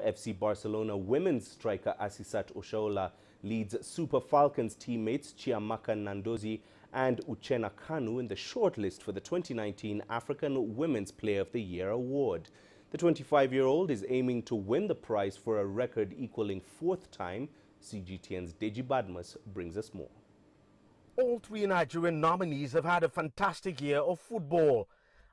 FC Barcelona women's striker Asistat Oshoala leads Super Falcons teammates Chia-maka Nna-dozie and Uchenna Kanu in the shortlist for the 2019 African Women's Player of the Year award. The 25-year-old is aiming to win the prize for a record equaling fourth time. CGTN's Deji Badmus brings us more. All three Nigerian nominees have had a fantastic year of football.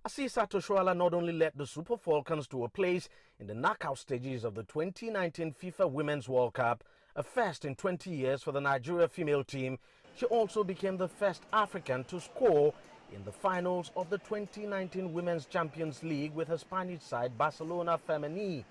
Asistat Oshoala not only led the Super Falcons to a place in the knockout stages of the 2019 FIFA Women's World Cup, a first in 20 years for the Nigeria female team, she also became the first African to score in the finals of the 2019 Women's Champions League with her Spanish side Barcelona Femenil.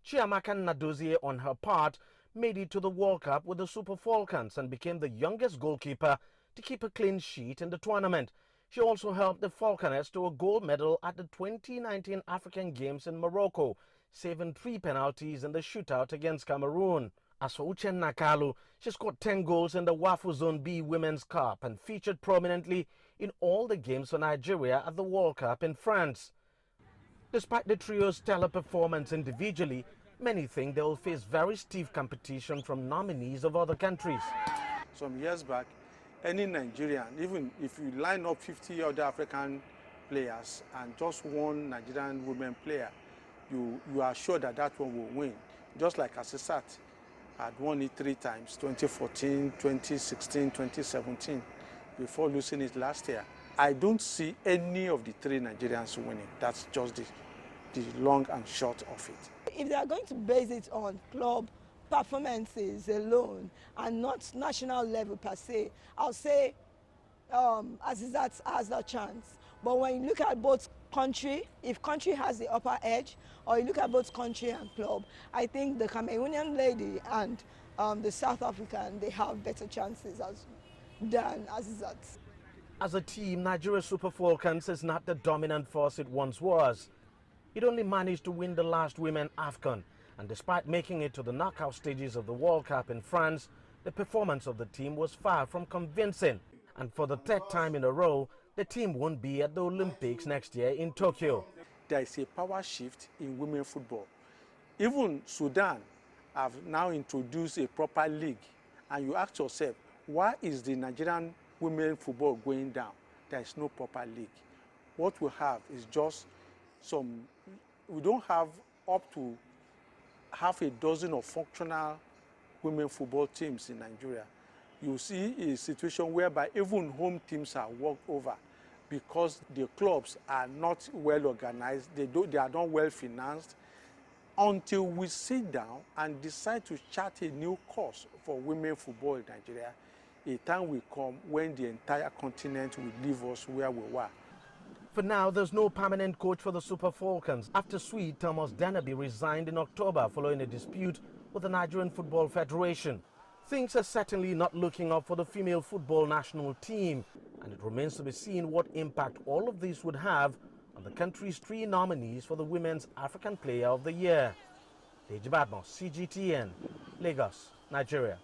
Chia-maka Nna-dozie, on her part, made it to the World Cup with the Super Falcons and became the youngest goalkeeper to keep a clean sheet in the tournament. She also helped the Falconers to a gold medal at the 2019 African Games in Morocco, saving 3 penalties in the shootout against Cameroon. As for Uchenna, she scored 10 goals in the WAFU Zone B Women's Cup and featured prominently in all the games for Nigeria at the World Cup in France. Despite the trio's stellar performance individually, many think they will face very stiff competition from nominees of other countries. Some years back, any Nigerian, even if you line up 50 other African players and just one Nigerian women player, you are sure that that one will win. Just like Asistat had won it 3 times, 2014, 2016, 2017, before losing it last year. I don't see any of the 3 Nigerians winning. That's just the long and short of it. If they are going to base it on club performances alone and not national level per se, I'll say Asistat has a chance. But when you look at both country, if country has the upper edge, or you look at both country and club, I think the Cameroonian lady and the South African, they have better chances than Asistat. As a team, Nigeria Super Falcons is not the dominant force it once was. It only managed to win the last Women AFCON, and despite making it to the knockout stages of the World Cup in France, the performance of the team was far from convincing. And for the 3rd time in a row, the team won't be at the Olympics next year in Tokyo. There is a power shift in women football. Even Sudan have now introduced a proper league, and you ask yourself, why is the Nigerian women football going down? There is no proper league. What we have is just we don't have up to half a dozen of functional women football teams in Nigeria. You see a situation whereby even home teams are walked over because the clubs are not well organized, they are not well financed. Until we sit down and decide to chart a new course for women football in Nigeria, a time will come when the entire continent will leave us where we were. For now, there's no permanent coach for the Super Falcons after Swede Thomas Dennerby resigned in October following a dispute with the Nigerian Football Federation. Things are certainly not looking up for the female football national team, and it remains to be seen what impact all of this would have on the country's 3 nominees for the Women's African Player of the Year. Deji, CGTN, Lagos, Nigeria.